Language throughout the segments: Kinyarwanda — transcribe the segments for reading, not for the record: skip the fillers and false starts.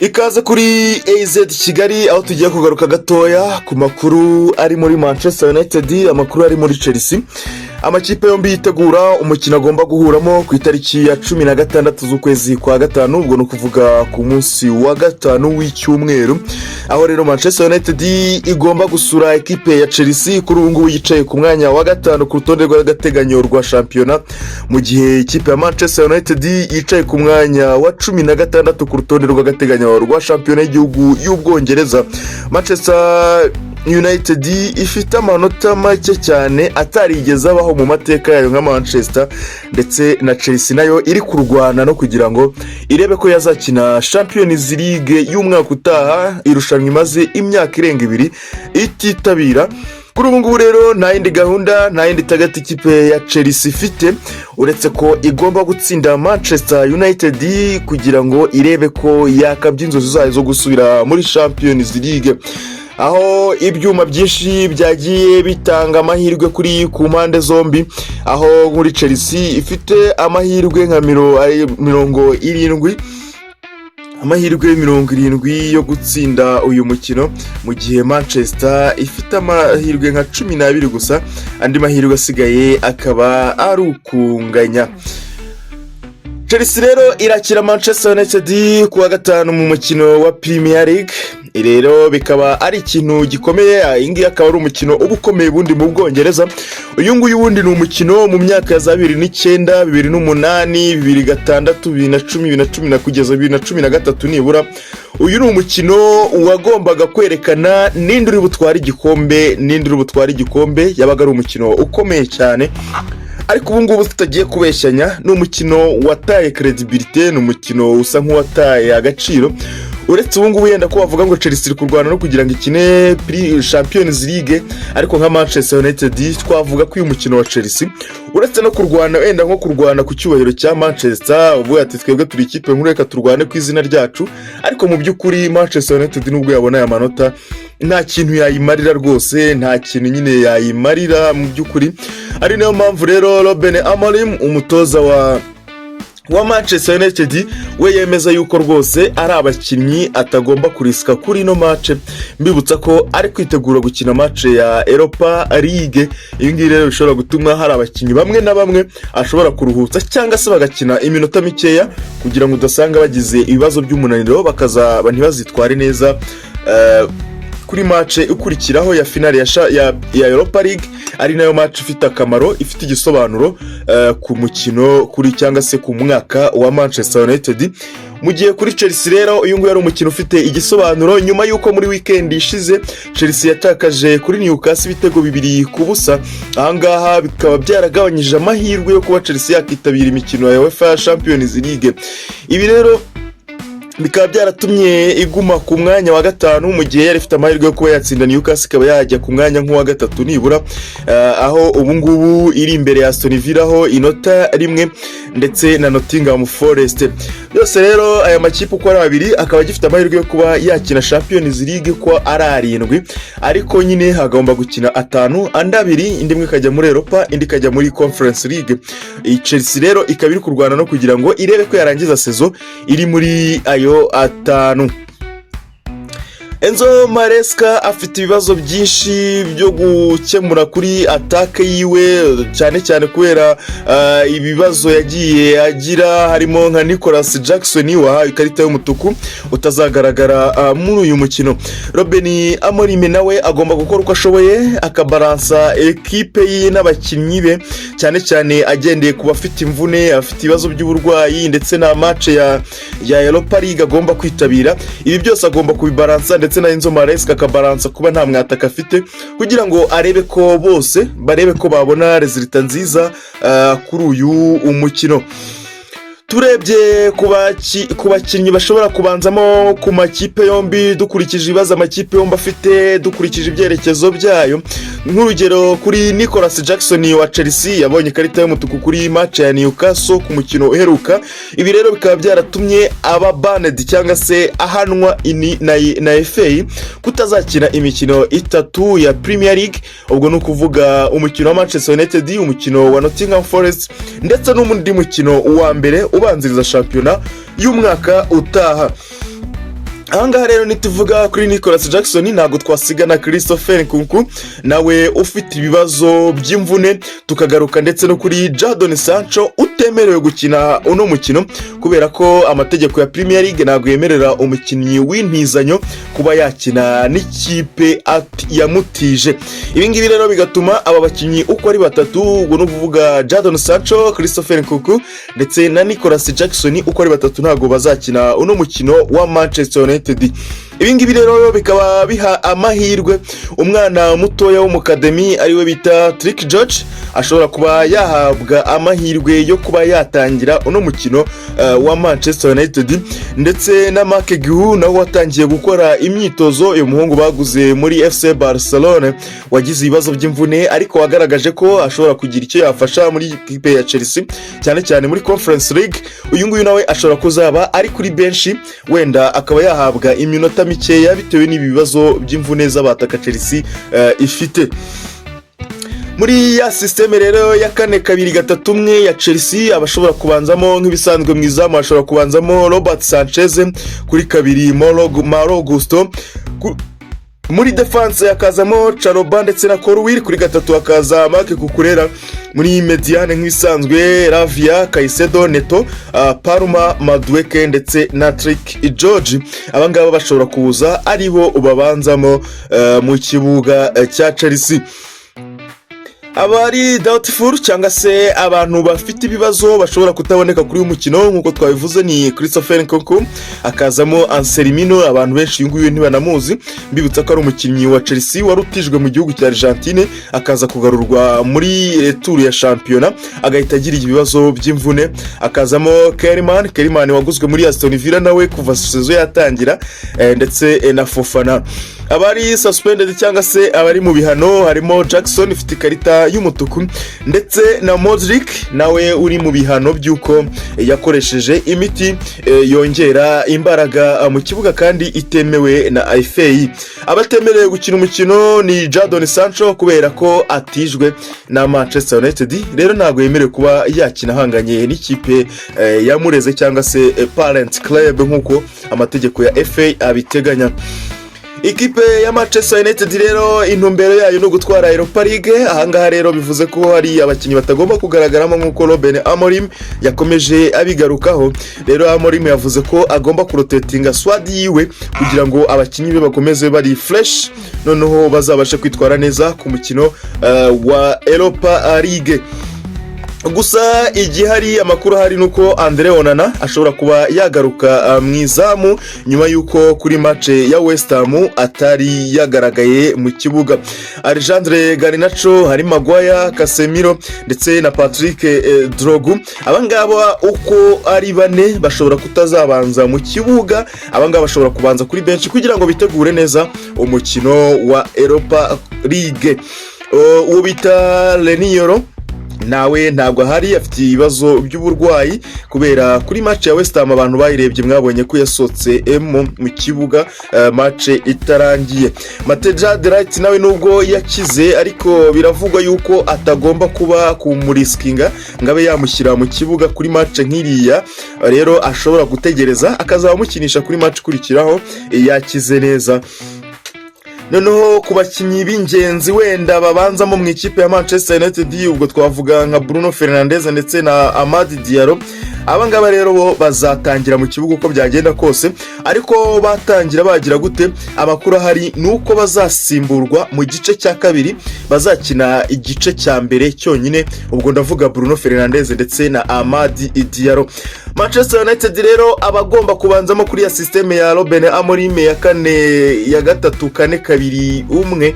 Ikaze kuri AZ Kigali aho tugiye kugaruka gatoya ku makuru ari muri Manchester United, amakuru ari muri Chelsea. Amakipe yombi yitegura umukino agomba guhuramo ku itariki ya 16 z'ukwezi kwa gatanu, ubwo no kuvuga ku munsi wa gatanu w'icyumweru, aho rero Manchester United igomba gusura ekipe ya Chelsea. Kuri ubu ngubu yicaye ku mwanya wa gatanu ku rutonde rw'agateganyo rwa shampiyona, mu gihe ikipe ya Manchester United yicaye ku mwanya wa 16 ku rutonde rw'agateganyo rwa shampiyona y'igihugu y'Ubwongereza. Manchester United ifite amanota make cyane atarigeze abaho mu mateka yayo nka Manchester, ndetse na Chelsea nayo iri kurwana no kugira ngo irebe ko yazakina Champions League y'umwaka utaha, irushanwa imaze imyaka irenga 2 ititabira. Kuri ubu ngubu rero nta yindi gahunda, nta yindi tagati ikipe ya Chelsea ifite uretse ko igomba gutsinda Manchester United kugira ngo irebe ko yakabya inzozi zayo zo gusubira muri Champions League, aho ibyuma byinshi byagiye bitanga amahirwe kuri ku mpande zombi, aho muri Chelsea ifite amahirwe nka 70, amahirwe 70 yo gutsinda uyu mukino, mu gihe Manchester ifite amahirwe nka 12 gusa, andi mahirwe asigaye akaba ari ukunganya. Chelsea rero irakira Manchester United ku wa gatanu mu mukino wa Premier League. Rero bikaba ari ikintu gikomeye, ingi akaba ari umukino ubukomeye bundi mu Bwongereza. Uyu nguyu wundi ni umukino mu myaka ya 2009, 2008, 2006, 2010, 2010 kugeza 2013 nibura. Uyu ni umukino wagombaga kwerekana ninde uri butwara igikombe, yabaga ari umukino ukomeye cyane. Ariko ubu ngubu tutagiye kubeshyanya, ni umukino wataye credibility, ni umukino usa nk'uwataye agaciro. Uretse ubu ngubu yenda ko bavuga ngo Chelsea iri kurwana no kugira ngo ikine Champions League, ariko nka Manchester United twavuga ko uyu mukino wa Chelsea uretse no kurwana wenda nko kurwana ku cyubahiro cya Manchester, uvuga ati twebwe turi ikipe nkuru reka turwane ku izina ryacu, ariko mu by'ukuri Manchester United nubwo yabona aya manota nta kintu yayimarira rwose, nta kintu nyine yayimarira mu by'ukuri. Ari nayo mpamvu rero Ruben Amorim, umutoza wa Manchester United, we yemeza yuko rwose ari abakinnyi atagomba kuriska kuri no match. Mbibutsa ko ari kwitegura gukina match ya Europa League. Iyi ngiyi rero bishobora gutuma hari abakinnyi bamwe na bamwe ashobora kuruhutsa cyangwa se bagakina iminota mikeya kugira ngo udasanga bagize ibibazo by'umunaniro ntibazitware neza kuri match ukurikiraho ya finale ya Europa League. Ari nayo match ifite akamaro, ifite igisobanuro ku mukino kuri cyangwa se ku mwaka wa Manchester United. Mu gihe kuri Chelsea rero uyu nguyu ari umukino ufite igisobanuro nyuma yuko muri weekend ishize Chelsea yatakaje kuri Newcastle ibitego 2-0. Ahangaha bikaba byaragabanyije amahirwe yo kuba Chelsea yakitabira imikino ya UEFA Champions League. Ibi rero bikaba byaratumye iguma ku mwanya wa gatanu, mu gihe yari ifite amahirwe yo kuba yatsinda Newcastle ikaba yajya ku mwanya nk'uwa gatatu nibura, aho ubu ngubu iri imbere ya Aston Villa ho inota 1 ndetse na Nottingham Forest. Byose rero aya makipe uko ari abiri akaba gifite amahirwe yo kuba yakina Champions League ko ari 7, ariko nyine hagomba gukina 5, andi 2 indi imwe ikajya muri Europa indi ikajya muri Conference League. Chelsea rero ikaba iri kurwana no kugira ngo irebe ko yarangiza saison iri muri ayo 5. Enzo Maresca afite ibibazo byinshi byo gukemura kuri atake yiwe, cyane cyane kubera ibibazo yagiye agira, harimo nka Nicolas Jackson wahaye ikarita y'umutuku utazagaragara muri uyu mukino. Ruben Amorim nawe agomba gukora uko ashoboye akabalansa ekipe ye n'abakinnyi be, cyane cyane agendeye ku bafite imvune, afite ibibazo by'uburwayi, ndetse na match ya Europa League agomba kwitabira. Ibi byose agomba kubibalansa, ndetse na Enzo Maresca akabalansa kuba nta mwataka afite, kugira ngo arebe ko bose barebe ko babona resultat nziza kuri uyu umukino. Turebye ku bakinnyi bashobora kubanzamo ku makipe yombi, dukurikije ibibazo amakipe yombi afite, dukurikije ibyerekezo byayo, nk'urugero kuri Nicolas Jackson wa Chelsea yabonye ikarita y'umutuku kuri match ya Newcastle ku mukino uheruka. Ibi rero bikaba byaratumye aba banned cyangwa se ahanwa na FA kutazakina imikino 3 ya Premier League. Ubwo no kuvuga umukino wa Manchester United, umukino wa Nottingham Forest, ndetse n'umundi mukino wa mbere ubanziriza shampiyona y'umwaka utaha. ahangaha rero nituvuga kuri Nicolas Jackson ntabwo twasiga na Christopher Nkunku nawe ufite ibibazo by'imvune, tukagaruka ndetse no kuri Jadon Sancho utemerewe gukina uno mukino kubera ko amategeko ya Premier League ntabwo yemerera umukinnyi w'intizanyo kuba yakina n'ikipe yamutije. Ibi ngibi rero bigatuma aba bakinnyi uko ari batatu, ubwo no kuvuga Jadon Sancho, Christopher Nkunku ndetse na Nicolas Jackson uko ari batatu ntabwo bazakina uno mukino wa Manchester United. Ibi ngibi rero bikaba biha amahirwe umwana mutoya wo mu academy ariwe bita Trick George, ashobora kuba yahabwa amahirwe yo kuba yatangira uno mukino wa Manchester United, ndetse na Marc Guiu nawe watangiye gukora imyitozo. uyu muhungu baguze muri FC Barcelona wagize ibibazo by'imvune ariko wagaragaje ko ashobora kugira icyo yafasha muri ikipe ya Chelsea cyane cyane muri Conference League. uyu nguyu nawe ashobora kuzaba ari kuri bench, wenda akaba yahabwa iminota mikeya bitewe n'ibibazo by'imvune z'abataka Chelsea ifite. Muri ya systeme rero ya 4-2-3-1 ya Chelsea abashobora kubanzamo nk'ibisanzwe mu izamu, ashobora kubanzamo Robert Sanchez, kuri kabiri Malo Gusto, muri defense yakazamo Charoba ndetse na Colwill, kuri gatatu akaza Marc Cucurella, muri mediane nk'ibisanzwe Lavia, Caicedo, Neto, Palma, Madueke ndetse na Trick George. Abangaba bashobora kuza aribo ubabanzamo mu kibuga cya Chelsea. Abari doubtful cyangwa se abantu bafite ibibazo bashobora kutaboneka kuri uyu mukino nkuko twabivuze ni Christopher Nkunku, akazamo Anselmino, abantu benshi uyu nguyu ntibanamuzi, mbibutsa ko ari umukinnyi wa Chelsea warutijwe mu gihugu cya Argentine akaza kugarurwa muri tour ya championnat agahita agira ibibazo by'imvune. Akazamo Kelman waguzwe muri Aston Villa nawe kuva saison yatangira, ndetse na Fofana. Abari suspended cyangwa se abari mu bihano harimo Jackson ufite ikarita y'umutuku, ndetse na Modric nawe uri mu bihano by'uko yakoresheje imiti yongera imbaraga mu kibuga kandi itemewe na FA. Abatemerewe gukina umukino ni Jadon Sancho kubera ko atijwe na Manchester United, rero ntabwo yemerewe kuba yakina hanganye n'ikipe yamureze cyangwa se parent club nkuko amategeko ya FA abiteganya. Ikipe ya Manchester United rero intumbero yayo no gutwara Europa League. Ahangaha rero bivuze ko hari abakinnyi batagomba kugaragaramo nkuko Ruben Amorim yakomeje abigarukaho. Rero Amorim yavuze ko agomba kurotatinga squad yiwe kugira ngo abakinnyi be bakomeze bari fresh, noneho bazabashe kwitwara neza ku mukino wa Europa League. Gusa igihari amakuru hari nuko Andre Onana ashobora kuba yagaruka mu izamu nyuma yuko kuri match ya West Ham atari yagaragaye mu kibuga. Alexandre Garnacho, Harry Maguire, Casemiro ndetse na Patrick Drogu, abangaba uko ari bane bashobora kutazabanza mu kibuga, abangaba bashobora kubanza kuri bench kugira ngo bitegure neza umukino wa Europa League. Uwo bita Lenioro nawe ntabwo hari, afite ibibazo by'uburwayi kubera kuri match ya West Ham abantu bayirebye mwabonye ko yasotse mu kibuga match itarangiye. Mateja Delight nawe nubwo yakize ariko biravugwa yuko atagomba kuba kumuriskinga ngabe yamushyira mu kibuga kuri match nk'iriya, rero ashobora gutegereza akazamukinisha kuri match kurikiraho yakize neza. Noneho ku bakinnyi b'ingenzi wenda babanzamo mu ikipe ya Manchester United ubwo twavuga nka Bruno Fernandes ndetse na Amad Diallo. Abangaba rero bo bazatangira mu kibuga uko byagenda kose, ariko batangira bagira gute, amakuru hari nuko bazasimburwa mu gice cya kabiri, bazakina igice cya mbere cyonyine, ubwo ndavuga Bruno Fernandes ndetse na Amad Diallo. Manchester United rero abagomba kubanzamo kuri ya systeme ya Ruben Amorim ya 4-3-4-2-1,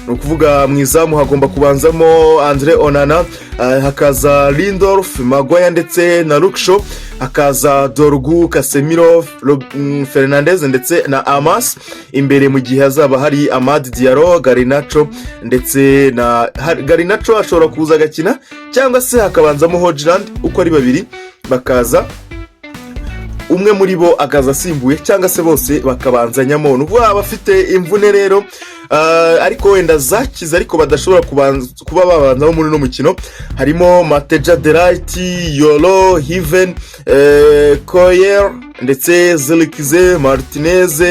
no kuvuga mu izamu hagomba kubanzamo Andre Onana, hakaza Lindelof, Maguire ndetse na Luke Shaw, hakaza Dorgu, Casemiro, Fernandes ndetse na Amas. Imbere mu gihe hazaba hari Amad Diallo, Garnacho ndetse na Garnacho ashobora kuza agakina cyangwa se hakabanzamo Hojland uko ari babiri, bakaza umwe muri bo akaza asimbuye cyangwa se bose bakabanzanyamo. Nubwo baba bafite imvune rero ariko wenda zakize ariko badashobora kuba babanzamo muri no mukino, harimo Mateja Delight, Yolo, Hiven, Koyer ndetse Zelikize, Martinez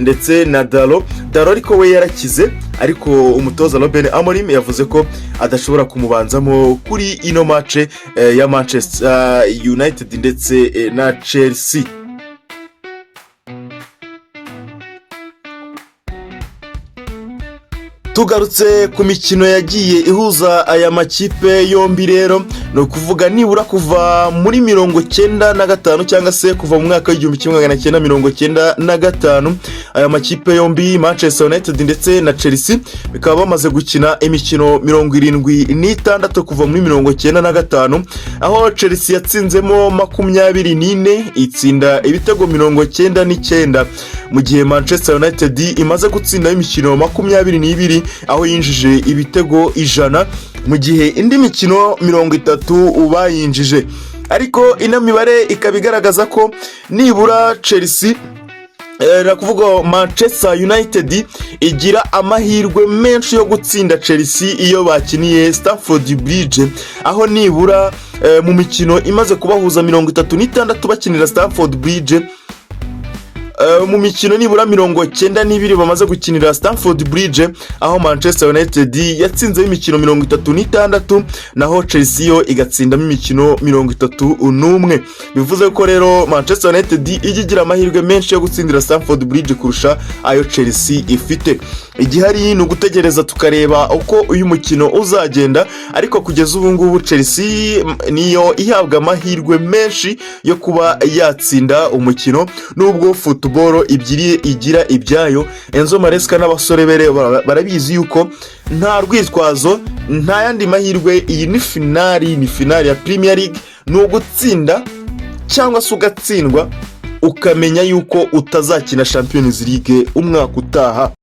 ndetse na Dalo ariko we yarakize, ariko umutoza Ruben Amorim yavuze ko adashobora kumubanzamo kuri ino match ya Manchester United ndetse na Chelsea. Tugarutse ku mikino yagiye ihuza aya makipe yombi rero, no kuvuga nibura kuva muri 1995 cyangwa se kuva mu mwaka w'1995 aya makipe yombi Manchester United ndetse na Chelsea bikaba bamaze gukina imikino 76 kuva muri 1995, aho Chelsea yatsinzemo 24 itsinda ibitego 99, mu gihe Manchester United imaze gutsinda imikino 22 aho yinjije ibitego 100, mu gihe indi mikino 30 bayinjije. Ariko ina mibare ikabigaragaza ko nibura Chelsea kuvuga Manchester United igira amahirwe menshi yo gutsinda Chelsea iyo bakiniye Stamford Bridge, aho nibura mu mikino imaze kubahuza 36 bakinira Stamford Bridge, mu mikino nibura 92 bamaze gukinira Stamford Bridge, aho Manchester United yatsinze imikino 36 naho Chelsea yo igatsindamo imikino 31. bivuze ko rero Manchester United igigira amahirwe menshi yo gutsindira Stamford Bridge kurusha ayo Chelsea ifite. Igihari ni ugutegereza tukareba uko uyu mukino uzagenda, ariko kugeza ubu ngubu Chelsea niyo ihabwa amahirwe menshi yo kuba yatsinda umukino, nubwo football igira ibyayo. Enzo Maresca n'abasore bere barabizi yuko nta rwitwazo, nta yandi mahirwe. Iyi ni finali ya Premier League, ni ugutsinda cyangwa se ugatsindwa ukamenya yuko utazakina Champions League umwaka utaha.